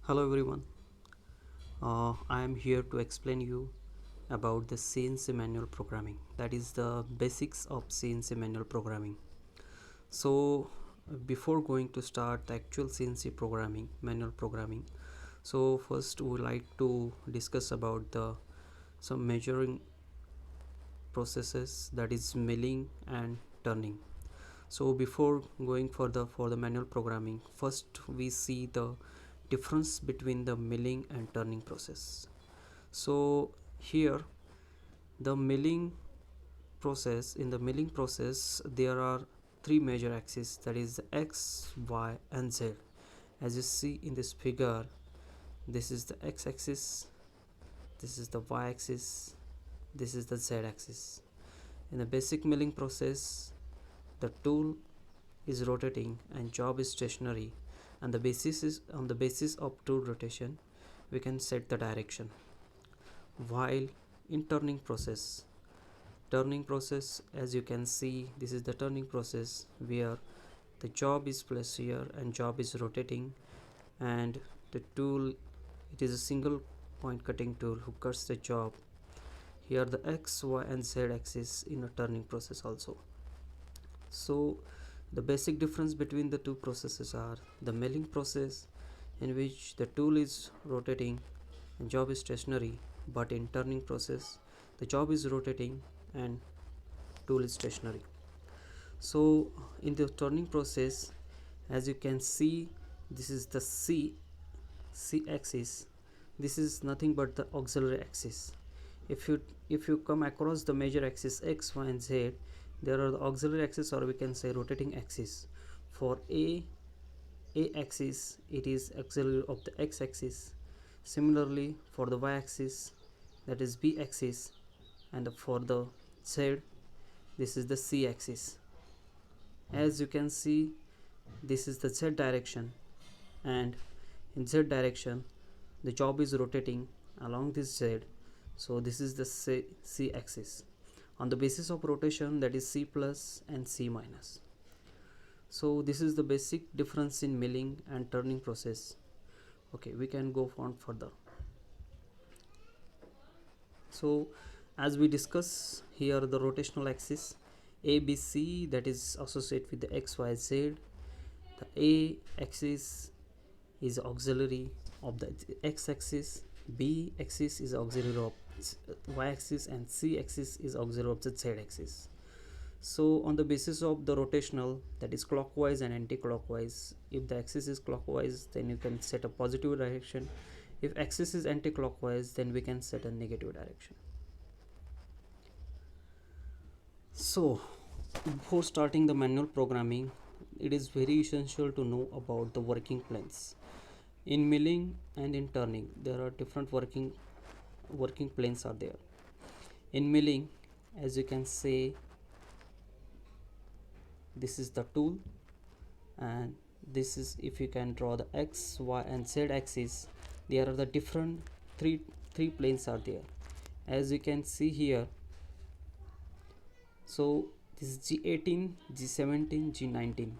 Hello everyone. I am here to explain you about the CNC manual programming. That is the basics of CNC manual programming. So before going to start the actual CNC programming, manual programming, so first we would like to discuss about the some measuring processes, that is milling and turning. So before going for the manual programming, first we see the difference between the milling and turning process. So here the milling in the milling process there are three major axes, that is the x, y and z. As you see in this figure, this is the x axis, this is the y axis, this is the z axis. In the basic milling process, the tool is rotating and job is stationary, and the basis is on the basis of tool rotation we can set the direction. While in turning process, as you can see, this is the turning process where the job is placed here and job is rotating, and the tool, it is a single point cutting tool who cuts the job. Here the x, y and z axis in a turning process also. So the basic difference between the two processes are the milling process, in which the tool is rotating and job is stationary, but in turning process the job is rotating and tool is stationary. So in the turning process, as you can see, this is the c axis. This is nothing but the auxiliary axis. If you come across the major axis x, y and z, there are the auxiliary axis, or we can say rotating axis. For a axis, it is auxiliary of the x axis. Similarly for the y axis, that is b axis, and for the z, this is the c axis. As you can see, this is the z direction, and in z direction the job is rotating along this z. So this is the c axis. On the basis of rotation, that is c plus and c minus. So this is the basic difference in milling and turning process. Okay, we can go on further. So as we discuss here, the rotational axis ABC, that is associated with the XYZ. The A axis is auxiliary of the x axis, B axis is auxiliary of y axis, and C axis is auxiliary of the z axis. So on the basis of the rotational, that is clockwise and anti-clockwise, if the axis is clockwise, then you can set a positive direction. If axis is anti-clockwise, then we can set a negative direction. So before starting the manual programming, it is very essential to know about the working planes. In milling and in turning, there are different working planes are there. In milling, as you can say, this is the tool, and this is, if you can draw the x, y and z axis, there are the different three planes are there, as you can see here. So this is G18, G17, G19.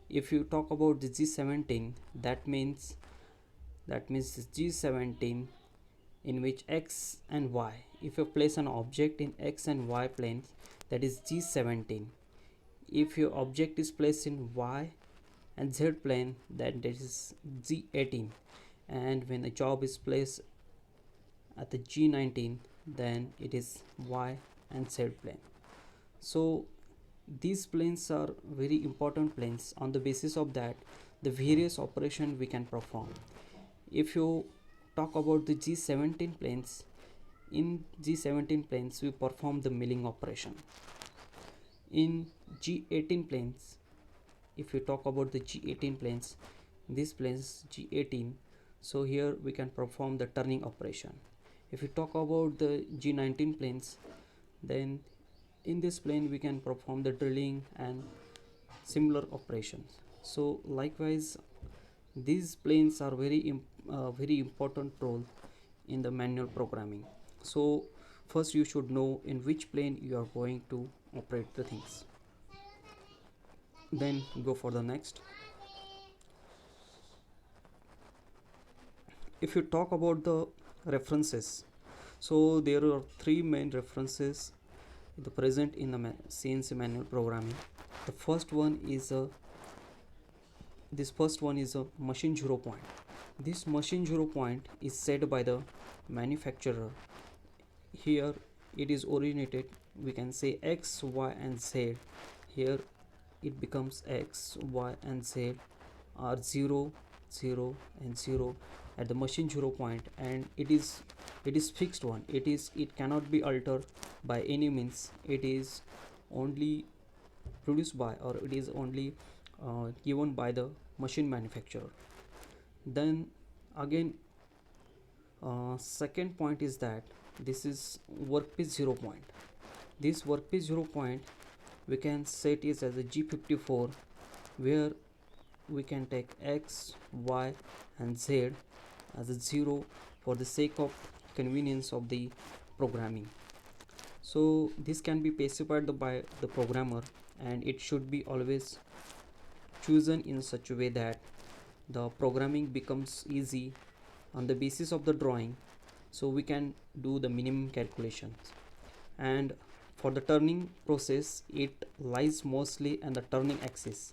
If you talk about the G17, that means G17, in which x and y, if you place an object in x and y planes, that is G17. If your object is placed in y and z plane, then that is G18. And when a job is placed at the G19, then it is y and z plane. So these planes are very important planes. On the basis of that, the various operation we can perform. If you talk about the G17 planes, in G17 planes we perform the milling operation. In G18 planes, if you talk about the G18 planes, these planes G18, so here we can perform the turning operation. If you talk about the G19 planes, then in this plane we can perform the drilling and similar operations. So likewise, these planes are very important role in the manual programming. So first you should know in which plane you are going to operate the things, then go for the next. If you talk about the references, so there are three main references the present in the CNC manual programming. The first one is a machine zero point. This machine zero point is set by the manufacturer. Here it is originated, we can say x, y and z. Here it becomes x, y and z are 0, 0 and 0 at the machine zero point, and it is fixed one. It cannot be altered by any means. It is only produced by, or it is only given by the machine manufacturer. Then again, second point is that this is workpiece zero point. This workpiece zero point we can set it as a G54, where we can take x, y and z as a 0 for the sake of convenience of the programming. So this can be specified by the programmer, and it should be always chosen in such a way that the programming becomes easy on the basis of the drawing, so we can do the minimum calculations. And for the turning process, it lies mostly on the turning axis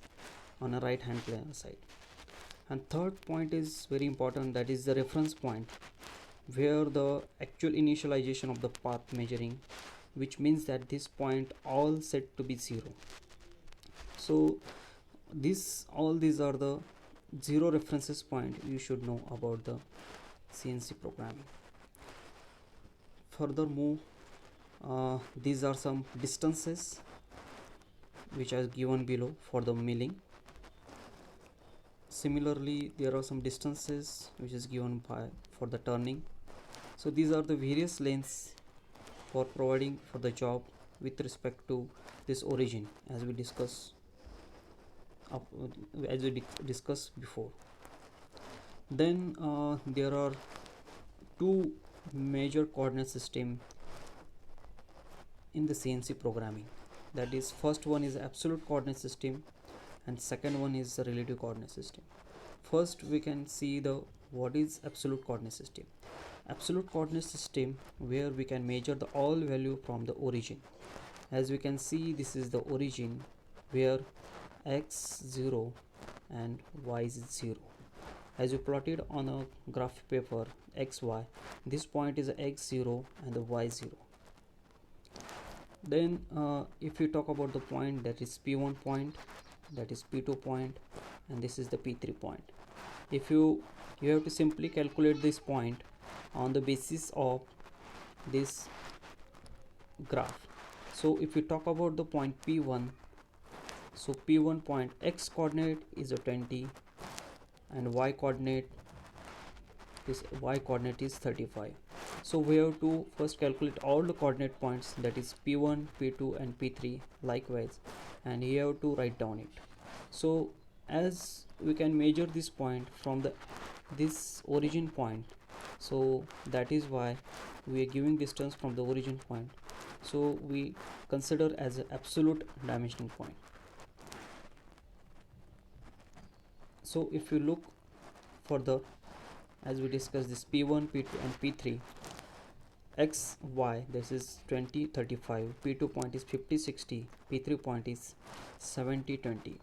on a right hand side. And third point is very important, that is the reference point, where the actual initialization of the path measuring, which means that this point all set to be 0. So all these are the 0 references point you should know about the CNC programming. Furthermore, these are some distances which are given below for the milling. Similarly, there are some distances which is given for the turning. So these are the various lengths for providing for the job with respect to this origin, as we discussed before. Then there are two major coordinate system in the CNC programming. That is, first one is absolute coordinate system and second one is the relative coordinate system. First we can see what is absolute coordinate system. Absolute coordinate system, where we can measure the all value from the origin. As we can see, this is the origin where x 0 and y is 0. As you plotted on a graph paper xy, this point is x0 and the y0. Then if you talk about the point, that is p1 point, that is p2 point, and this is the p3 point. If you have to simply calculate this point on the basis of this graph. So if you talk about the point p1, so p1 point, x coordinate is a 20 and y coordinate is 35. So we have to first calculate all the coordinate points, that is p1, p2 and p3 likewise, and you have to write down it. So as we can measure this point from this origin point, so that is why we are giving distance from the origin point, so we consider as an absolute dimensioning point. So if you look further, as we discuss this p1, p2 and p3, x, y, this is 20, 35, p2 point is 50, 60, p3 point is 70, 20.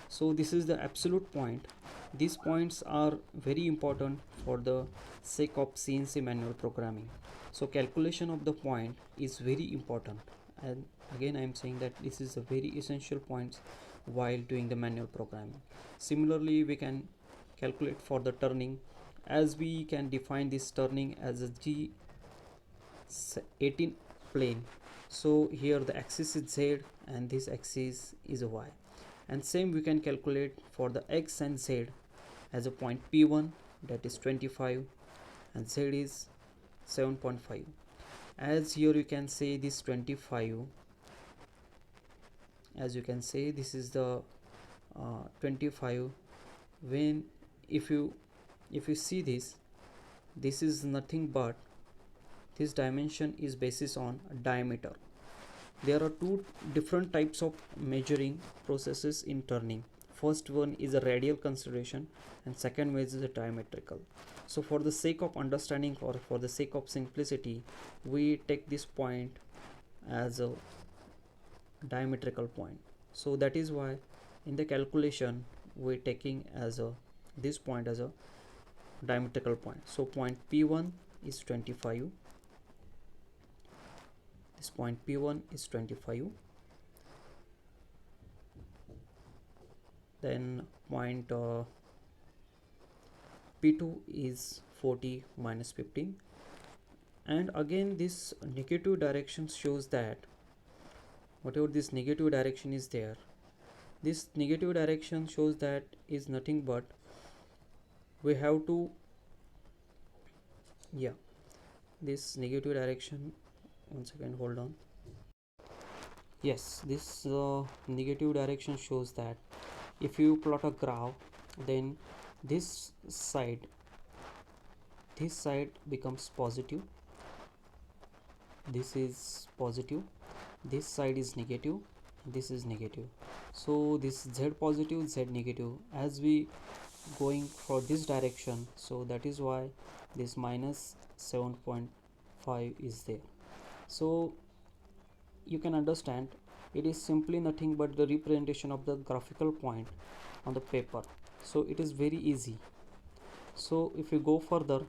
So this is the absolute point. These points are very important for the sake of CNC manual programming. So calculation of the point is very important, and again I am saying that this is a very essential point while doing the manual programming. Similarly, we can calculate for the turning, as we can define this turning as a G18 plane. So here the axis is Z and this axis is Y, and same we can calculate for the X and Z as a point P1, that is 25 and Z is 7.5. As here you can say this 25, as you can say this is the 25, when if you see this is nothing but this dimension is basis on diameter. There are two different types of measuring processes in turning. First one is a radial consideration and second one is a diametrical. So for the sake of understanding or for the sake of simplicity, we take this point as a diametrical point. So that is why in the calculation we're taking as a this point as a diametrical point. So point P1 is 25, this point P1 is 25, then point P2 is 40 minus 15, and again this negative direction shows that whatever this negative direction is there, this negative direction shows that is nothing but we have to, yeah, this negative direction, one second, hold on. Yes, this negative direction shows that if you plot a graph, then this side becomes positive, this is positive, this side is negative, this is negative. So this z positive, z negative, as we going for this direction, so that is why this minus 7.5 is there. So you can understand it is simply nothing but the representation of the graphical point on the paper. So it is very easy. So if you go further,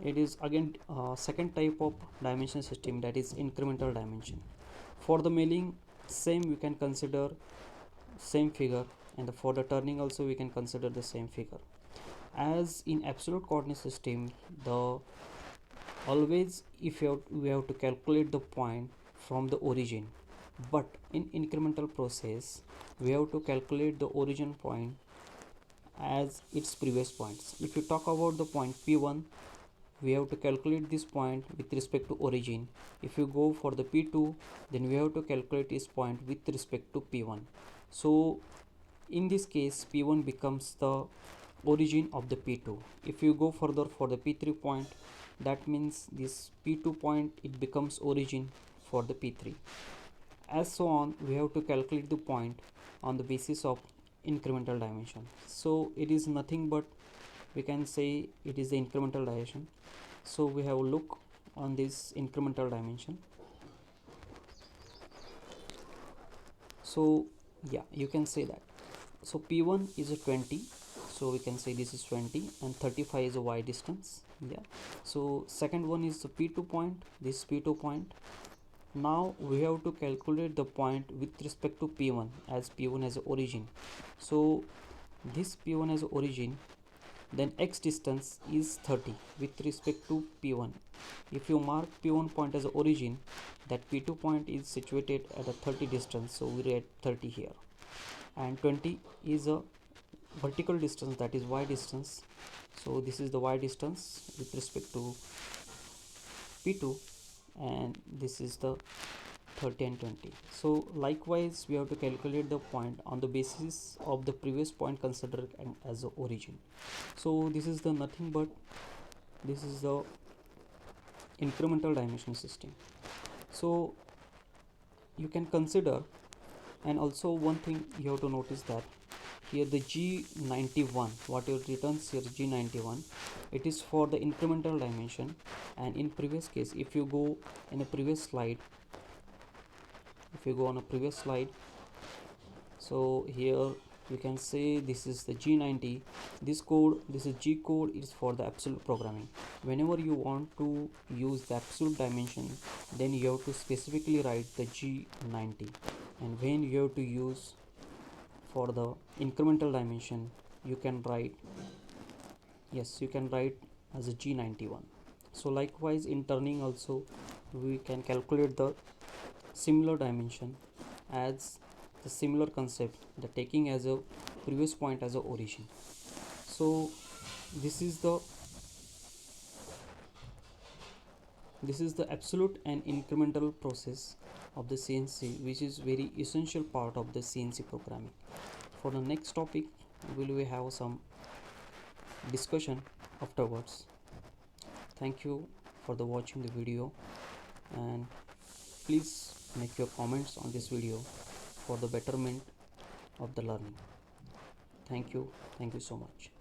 it is again second type of dimension system, that is incremental dimension. For the milling, same we can consider same figure, and for the turning also we can consider the same figure. As in absolute coordinate system, the always if we have to calculate the point from the origin, but in incremental process we have to calculate the origin point as its previous points. If you talk about the point P1, we have to calculate this point with respect to origin. If you go for the P2, then we have to calculate this point with respect to P1. So in this case P1 becomes the origin of the P2. If you go further for the P3 point, that means this P2 point, it becomes origin for the P3. As so on, we have to calculate the point on the basis of incremental dimension. So it is nothing but we can say it is the incremental dimension. So we have a look on this incremental dimension. So yeah, you can say that. So P1 is a 20, so we can say this is 20, and 35 is a y distance. Yeah. So second one is the P2 point, this P2 point. Now we have to calculate the point with respect to P1, as P1 has origin. So this P1 has origin, then x distance is 30 with respect to P1. If you mark P1 point as origin, that P2 point is situated at a 30 distance, so we write 30 here, and 20 is a vertical distance, that is y distance. So this is the y distance with respect to P2, and this is the 30 and 20. So likewise we have to calculate the point on the basis of the previous point considered as the origin. So this is the nothing but this is the incremental dimension system. So you can consider, and also one thing you have to notice that here the G91, what it returns here G91, it is for the incremental dimension. And in previous case, if you go in a previous slide, if you go on a previous slide, so here you can say this is the G90, this code, this is G code, is for the absolute programming. Whenever you want to use the absolute dimension, then you have to specifically write the G90, and when you have to use for the incremental dimension, you can write, yes, you can write as a G91. So likewise in turning also we can calculate the similar dimension as the similar concept, the taking as a previous point as a origin. So this is the absolute and incremental process of the CNC, which is very essential part of the CNC programming. For the next topic, will we have some discussion afterwards. Thank you for the watching the video, and please make your comments on this video for the betterment of the learning. Thank you so much.